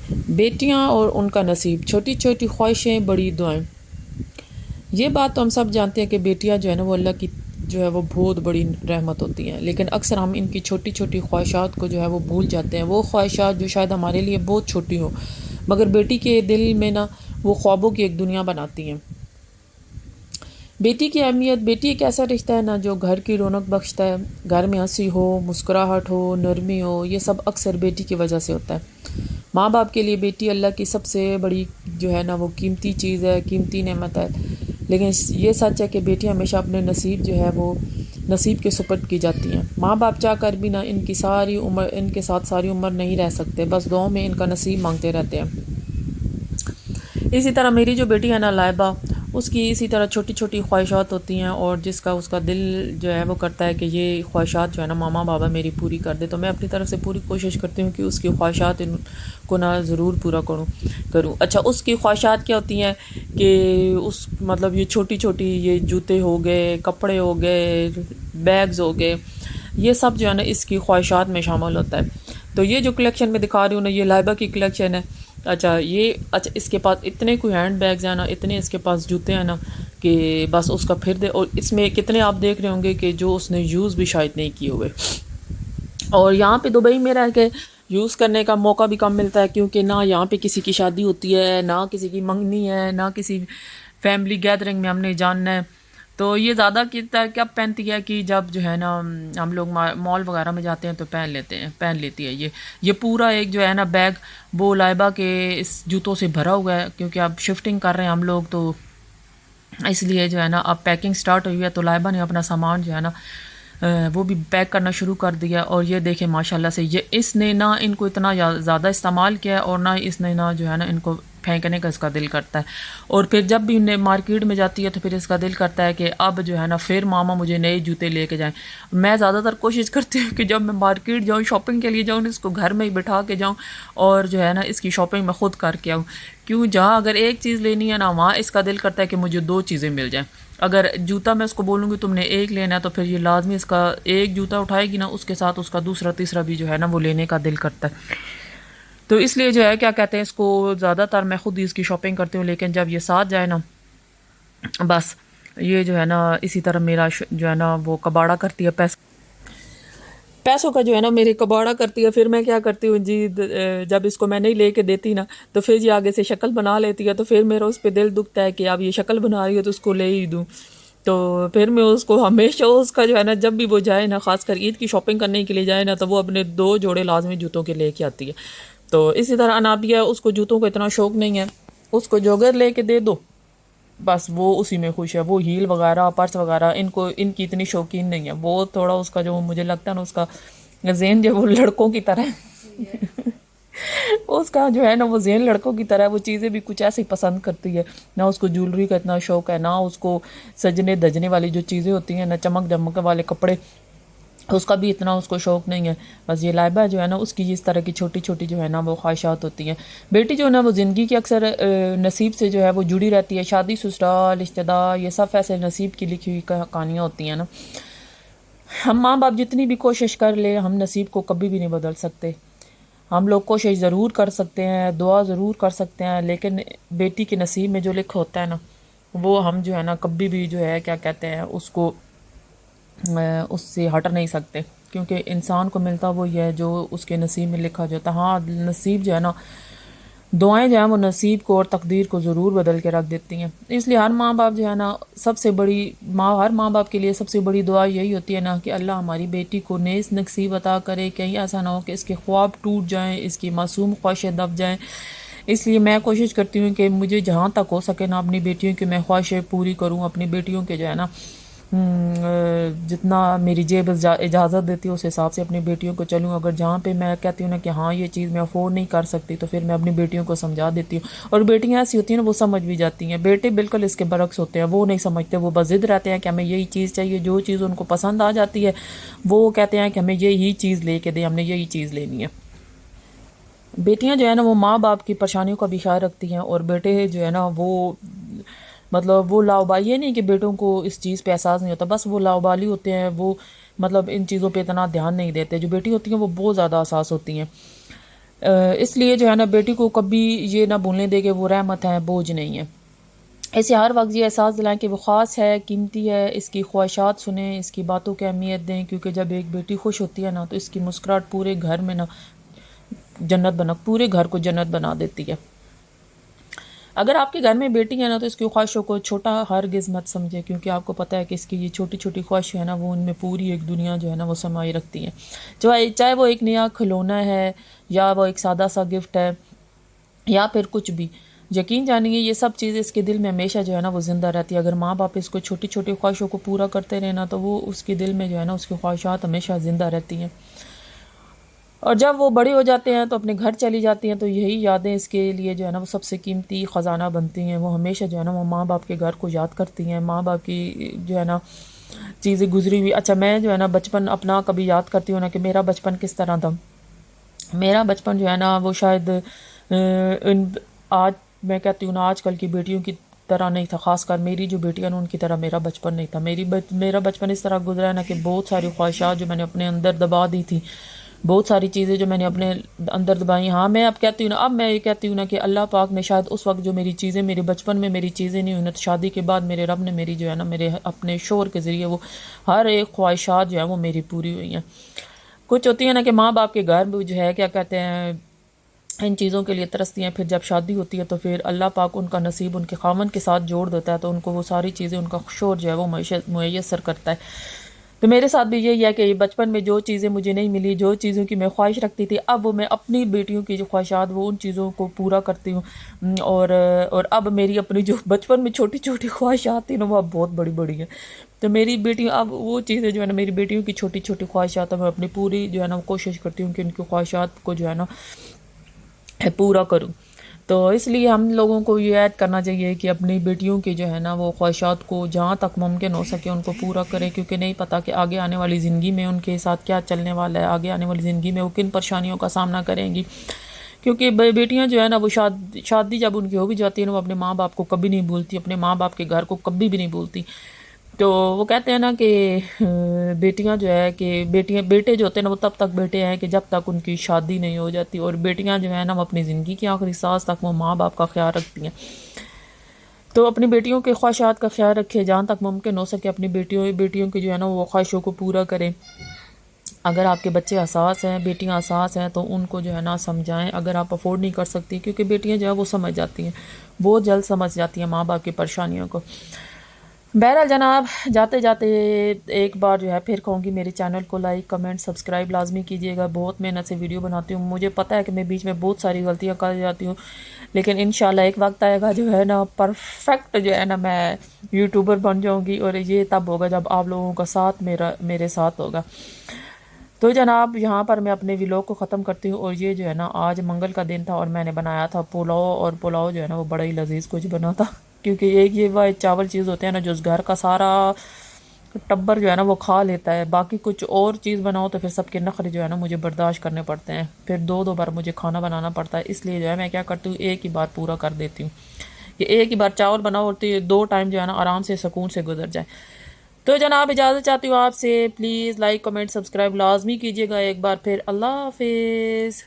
بیٹیاں اور ان کا نصیب، چھوٹی چھوٹی خواہشیں بڑی دعائیں۔ یہ بات تو ہم سب جانتے ہیں کہ بیٹیاں جو ہے نا وہ اللہ کی جو ہے وہ بہت بڑی رحمت ہوتی ہیں، لیکن اکثر ہم ان کی چھوٹی چھوٹی خواہشات کو جو ہے وہ بھول جاتے ہیں، وہ خواہشات جو شاید ہمارے لیے بہت چھوٹی ہو مگر بیٹی کے دل میں نا وہ خوابوں کی ایک دنیا بناتی ہیں۔ بیٹی کی اہمیت، بیٹی ایک ایسا رشتہ ہے نا جو گھر کی رونق بخشتا ہے، گھر میں ہنسی ہو، مسکراہٹ ہو، نرمی ہو، یہ سب اکثر بیٹی کی وجہ سے ہوتا ہے۔ ماں باپ کے لیے بیٹی اللہ کی سب سے بڑی جو ہے نا وہ قیمتی چیز ہے، قیمتی نعمت ہے، لیکن یہ سچ ہے کہ بیٹی ہمیشہ اپنے نصیب جو ہے وہ نصیب کے سپرد کی جاتی ہیں۔ ماں باپ چاہ کر بھی نہ ان کے ساتھ ساری عمر نہیں رہ سکتے، بس دعاؤں میں ان کا نصیب مانگتے رہتے ہیں۔ اسی طرح میری جو بیٹی ہے نا لائبہ، اس کی اسی طرح چھوٹی چھوٹی خواہشات ہوتی ہیں، اور جس کا اس کا دل جو ہے وہ کرتا ہے کہ یہ خواہشات جو ہے نا ماما بابا میری پوری کر دے، تو میں اپنی طرف سے پوری کوشش کرتی ہوں کہ اس کی خواہشات کو نہ ضرور پورا کروں۔ اچھا، اس کی خواہشات کیا ہوتی ہیں کہ اس مطلب یہ چھوٹی چھوٹی یہ جوتے ہو گئے، کپڑے ہو گئے، بیگز ہو گئے، یہ سب جو ہے نا اس کی خواہشات میں شامل ہوتا ہے۔ تو یہ جو کلیکشن میں دکھا رہی ہوں نا، یہ لائبہ کی کلیکشن ہے۔ اچھا اس کے پاس اتنے کوئی ہینڈ بیگز ہیں نا، اتنے اس کے پاس جوتے ہیں نا کہ بس اس کا پھر دے، اور اس میں کتنے آپ دیکھ رہے ہوں گے کہ جو اس نے یوز بھی شاید نہیں کیے ہوئے۔ اور یہاں پہ دبئی میں رہ کے یوز کرنے کا موقع بھی کم ملتا ہے، کیونکہ نہ یہاں پہ کسی کی شادی ہوتی ہے، نہ کسی کی منگنی ہے، نہ کسی فیملی گیدرنگ میں ہم نے جاننا ہے۔ تو یہ زیادہ کب پہنتی ہے کہ جب جو ہے نا ہم لوگ مال وغیرہ میں جاتے ہیں تو پہن لیتی ہے۔ یہ پورا ایک جو ہے نا بیگ وہ لائبہ کے اس جوتوں سے بھرا ہوا ہے، کیونکہ اب شفٹنگ کر رہے ہیں ہم لوگ، تو اس لیے جو ہے نا اب پیکنگ سٹارٹ ہوئی ہے، تو لائبہ نے اپنا سامان جو ہے نا وہ بھی پیک کرنا شروع کر دیا۔ اور یہ دیکھیں ماشاءاللہ سے اس نے نہ ان کو اتنا زیادہ استعمال کیا ہے، اور نہ اس نے نہ جو ہے نا ان کو پھینکنے کا اس کا دل کرتا ہے۔ اور پھر جب بھی انہیں مارکیٹ میں جاتی ہے تو پھر اس کا دل کرتا ہے کہ اب جو ہے نا پھر ماما مجھے نئے جوتے لے کے جائیں۔ میں زیادہ تر کوشش کرتی ہوں کہ جب میں مارکیٹ جاؤں، شاپنگ کے لیے جاؤں، اس کو گھر میں ہی بٹھا کے جاؤں، اور جو ہے نا اس کی شاپنگ میں خود کر کے آؤں، کیوں جہاں اگر ایک چیز لینی ہے نا وہاں اس کا دل کرتا ہے کہ مجھے دو چیزیں مل جائیں۔ اگر جوتا میں اس کو بولوں گی تم نے ایک لینا ہے، تو پھر یہ لازمی اس کا ایک جوتا اٹھائے گی نا، اس کے ساتھ اس کا دوسرا تیسرا بھی جو ہے نا وہ لینے کا دل کرتا ہے۔ تو اس لیے جو ہے کیا کہتے ہیں اس کو زیادہ تر میں خود ہی اس کی شاپنگ کرتی ہوں، لیکن جب یہ ساتھ جائے نا بس یہ جو ہے نا اسی طرح میرا جو ہے نا وہ کباڑا کرتی ہے، پیسوں کا جو ہے نا میرے کباڑا کرتی ہے۔ پھر میں کیا کرتی ہوں جی، جب اس کو میں نہیں لے کے دیتی نا تو پھر یہ آگے سے شکل بنا لیتی ہے، تو پھر میرا اس پہ دل دکھتا ہے کہ اب یہ شکل بنا رہی ہے تو اس کو لے ہی دوں۔ تو پھر میں اس کو ہمیشہ اس کا جو ہے نا جب بھی وہ جائے نا، خاص کر عید کی شاپنگ کرنے کے لیے جائے نا، تو وہ اپنے 2 جوڑے لازمی جوتوں کے لے کے آتی ہے۔ تو اسی طرح انابیہ، اس کو جوتوں کو اتنا شوق نہیں ہے، اس کو جوگر لے کے دے دو بس وہ اسی میں خوش ہے۔ وہ ہیل وغیرہ، پرس وغیرہ ان کی اتنی شوقین نہیں ہے۔ وہ تھوڑا اس کا جو مجھے لگتا ہے نا اس کا ذہن جو وہ لڑکوں کی طرح ہے اس کا جو ہے نا وہ ذہن لڑکوں کی طرح ہے، وہ چیزیں بھی کچھ ایسے پسند کرتی ہے، نہ اس کو جولری کا اتنا شوق ہے، نہ اس کو سجنے دجنے والی جو چیزیں ہوتی ہیں، نہ چمک دمک والے کپڑے، اس کا بھی اتنا اس کو شوق نہیں ہے۔ بس یہ لائبہ جو ہے نا اس کی اس طرح کی چھوٹی چھوٹی جو ہے نا وہ خواہشات ہوتی ہیں۔ بیٹی جو ہے نا وہ زندگی کی اکثر نصیب سے جو ہے وہ جڑی رہتی ہے۔ شادی، سسرال، رشتہ دار، یہ سب ایسے نصیب کی لکھی ہوئی کہانیاں ہوتی ہیں نا۔ ہم ماں باپ جتنی بھی کوشش کر لیں، ہم نصیب کو کبھی بھی نہیں بدل سکتے۔ ہم لوگ کوشش ضرور کر سکتے ہیں، دعا ضرور کر سکتے ہیں، لیکن بیٹی کے نصیب میں جو لکھا ہوتا ہے نا وہ ہم جو ہے نا کبھی بھی جو ہے کیا کہتے ہیں اس سے ہٹ نہیں سکتے، کیونکہ انسان کو ملتا وہ یہ ہے جو اس کے نصیب میں لکھا جاتا ہے۔ ہاں نصیب جو ہے نا، دعائیں جو ہیں وہ نصیب کو اور تقدیر کو ضرور بدل کے رکھ دیتی ہیں۔ اس لیے ہر ماں باپ جو ہے نا ہر ماں باپ کے لیے سب سے بڑی دعا یہی ہوتی ہے نا کہ اللہ ہماری بیٹی کو نیک نصیب عطا کرے، کہیں ایسا نہ ہو کہ اس کے خواب ٹوٹ جائیں، اس کی معصوم خواہشیں دب جائیں۔ اس لیے میں کوشش کرتی ہوں کہ مجھے جہاں تک ہو سکے نا اپنی بیٹیوں کی میں خواہشیں پوری کروں، اپنی بیٹیوں کے جو ہے نا جتنا میری جیب اجازت دیتی ہے اس حساب سے اپنی بیٹیوں کو چلوں۔ اگر جہاں پہ میں کہتی ہوں نا کہ ہاں یہ چیز میں افورڈ نہیں کر سکتی تو پھر میں اپنی بیٹیوں کو سمجھا دیتی ہوں، اور بیٹیاں ایسی ہوتی ہیں نا وہ سمجھ بھی جاتی ہیں۔ بیٹے بالکل اس کے برعکس ہوتے ہیں، وہ نہیں سمجھتے، وہ بس ضد رہتے ہیں کہ ہمیں یہی چیز چاہیے، جو چیز ان کو پسند آ جاتی ہے وہ کہتے ہیں کہ ہمیں یہی چیز لے کے دیں، ہم نے یہی چیز لینی ہے۔ بیٹیاں جو ہے نا وہ ماں باپ کی پریشانیوں کا بھی خیال رکھتی ہیں، اور بیٹے جو ہے نا وہ مطلب وہ لاؤبالی، یہ نہیں کہ بیٹوں کو اس چیز پہ احساس نہیں ہوتا، بس وہ لاؤبالی ہوتے ہیں، وہ مطلب ان چیزوں پہ اتنا دھیان نہیں دیتے۔ جو بیٹی ہوتی ہیں وہ بہت زیادہ حساس ہوتی ہیں۔ اس لیے جو ہے نا بیٹی کو کبھی یہ نہ بھولنے دے کہ وہ رحمت ہے، بوجھ نہیں ہے. اسے ہر وقت یہ احساس دلائیں کہ وہ خاص ہے، قیمتی ہے، اس کی خواہشات سنیں، اس کی باتوں کی اہمیت دیں، کیونکہ جب ایک بیٹی خوش ہوتی ہے نا تو اس کی مسکراہٹ پورے گھر میں نا پورے گھر کو جنت بنا دیتی ہے. اگر آپ کے گھر میں بیٹی ہے نا تو اس کی خواہشوں کو چھوٹا ہرگز مت سمجھے، کیونکہ آپ کو پتہ ہے کہ اس کی یہ چھوٹی چھوٹی خواہشیں ہیں نا وہ ان میں پوری ایک دنیا جو ہے نا وہ سمائی رکھتی ہیں. چاہے وہ ایک نیا کھلونا ہے، یا وہ ایک سادہ سا گفٹ ہے، یا پھر کچھ بھی. یقین جانیے یہ سب چیزیں اس کے دل میں ہمیشہ جو ہے نا وہ زندہ رہتی ہے. اگر ماں باپ اس کو چھوٹی چھوٹی خواہشوں کو پورا کرتے رہے نا تو وہ اس کے دل میں جو ہے نا اس کی خواہشات ہمیشہ زندہ رہتی ہیں. اور جب وہ بڑے ہو جاتے ہیں تو اپنے گھر چلی جاتی ہیں تو یہی یادیں اس کے لیے جو ہے نا وہ سب سے قیمتی خزانہ بنتی ہیں. وہ ہمیشہ جو ہے نا وہ ماں باپ کے گھر کو یاد کرتی ہیں، ماں باپ کی جو ہے نا چیزیں گزری ہوئی. اچھا میں جو ہے نا بچپن اپنا کبھی یاد کرتی ہوں نا کہ میرا بچپن کس طرح تھا. میرا بچپن جو ہے نا وہ شاید آج میں کہتی ہوں نا آج کل کی بیٹیوں کی طرح نہیں تھا. خاص کر میری جو بیٹیاں ہیں ان کی طرح میرا بچپن نہیں تھا. میرا بچپن اس طرح گزرا ہے نا کہ بہت ساری خواہشات جو میں نے اپنے اندر دبا دی تھی، بہت ساری چیزیں جو میں نے اپنے اندر دبائی. ہاں میں اب کہتی ہوں نا، اب میں یہ کہتی ہوں نا کہ اللہ پاک نے شاید اس وقت جو میری چیزیں میرے بچپن میں میری چیزیں نہیں ہوئی نا، تو شادی کے بعد میرے رب نے میری جو ہے نا میرے اپنے شوہر کے ذریعے وہ ہر ایک خواہشات جو ہے وہ میری پوری ہوئی ہیں. کچھ ہوتی ہے نا کہ ماں باپ کے گھر میں جو ہے کیا کہتے ہیں ان چیزوں کے لیے ترستی ہیں، پھر جب شادی ہوتی ہے تو پھر اللہ پاک ان کا نصیب ان کے خاوند کے ساتھ جوڑ دیتا ہے، تو ان کو وہ ساری چیزیں ان کا شوہر جو ہے وہ میسر کرتا ہے. تو میرے ساتھ بھی یہی ہے کہ بچپن میں جو چیزیں مجھے نہیں ملی، جو چیزوں کی میں خواہش رکھتی تھی، اب وہ میں اپنی بیٹیوں کی جو خواہشات وہ ان چیزوں کو پورا کرتی ہوں. اور اب میری اپنی جو بچپن میں چھوٹی چھوٹی خواہشات تھیں نا وہ اب بہت بڑی بڑی ہیں. تو میری بیٹی اب وہ چیزیں جو ہے نا میری بیٹیوں کی چھوٹی چھوٹی خواہشات ہیں، میں اپنی پوری جو ہے نا کوشش کرتی ہوں کہ ان کی خواہشات کو جو ہے نا پورا کروں. تو اس لیے ہم لوگوں کو یہ عہد کرنا چاہیے کہ اپنی بیٹیوں کی جو ہے نا وہ خواہشات کو جہاں تک ممکن ہو سکے ان کو پورا کریں، کیونکہ نہیں پتہ کہ آگے آنے والی زندگی میں ان کے ساتھ کیا چلنے والا ہے، آگے آنے والی زندگی میں وہ کن پریشانیوں کا سامنا کریں گی. کیونکہ بیٹیاں جو ہے نا وہ شادی جب ان کی ہو بھی جاتی ہے نا وہ اپنے ماں باپ کو کبھی نہیں بھولتی، اپنے ماں باپ کے گھر کو کبھی بھی نہیں بھولتی. تو وہ کہتے ہیں نا کہ بیٹیاں جو ہے کہ بیٹے جو ہوتے ہیں نا وہ تب تک بیٹے ہیں کہ جب تک ان کی شادی نہیں ہو جاتی، اور بیٹیاں جو ہیں نا وہ اپنی زندگی کی آخری سانس تک وہ ماں باپ کا خیال رکھتی ہیں. تو اپنی بیٹیوں کے خواہشات کا خیال رکھے، جہاں تک ممکن ہو سکے اپنی بیٹیوں کی جو ہے نا وہ خواہشوں کو پورا کریں. اگر آپ کے بچے حساس ہیں، بیٹیاں حساس ہیں، تو ان کو جو ہے نا سمجھائیں. اگر آپ افورڈ نہیں کر سکتی، کیونکہ بیٹیاں جو ہے وہ سمجھ جاتی ہیں، بہت جلد سمجھ جاتی ہیں ماں باپ کی پریشانیوں کو. بہرحال جناب جاتے جاتے ایک بار جو ہے پھر کہوں گی میرے چینل کو لائک کمنٹ سبسکرائب لازمی کیجیے گا. بہت محنت سے ویڈیو بناتی ہوں، مجھے پتہ ہے کہ میں بیچ میں بہت ساری غلطیاں کر جاتی ہوں، لیکن انشاءاللہ ایک وقت آئے گا جو ہے نا پرفیکٹ جو ہے نا میں یوٹیوبر بن جاؤں گی، اور یہ تب ہوگا جب آپ لوگوں کا ساتھ میرے ساتھ ہوگا. تو جناب یہاں پر میں اپنے ویلوگ کو ختم کرتی ہوں. اور یہ جو ہے نا آج منگل کا دن تھا اور میں نے بنایا تھا پلاؤ، اور پلاؤ جو ہے نا وہ بڑا ہی لذیذ کچھ بنا تھا، کیونکہ ایک یہ وہ چاول چیز ہوتے ہیں نا جو اس گھر کا سارا ٹبر جو ہے نا وہ کھا لیتا ہے. باقی کچھ اور چیز بناؤ تو پھر سب کے نخرے جو ہے نا مجھے برداشت کرنے پڑتے ہیں، پھر دو بار مجھے کھانا بنانا پڑتا ہے. اس لیے جو ہے میں کیا کرتی ہوں ایک ہی بار پورا کر دیتی ہوں کہ ایک ہی بار چاول بناؤ اور 2 ٹائم جو ہے نا آرام سے سکون سے گزر جائے. تو جناب اجازت چاہتی ہوں آپ سے، پلیز لائک کمنٹ سبسکرائب لازمی کیجیے گا ایک بار پھر. اللہ حافظ.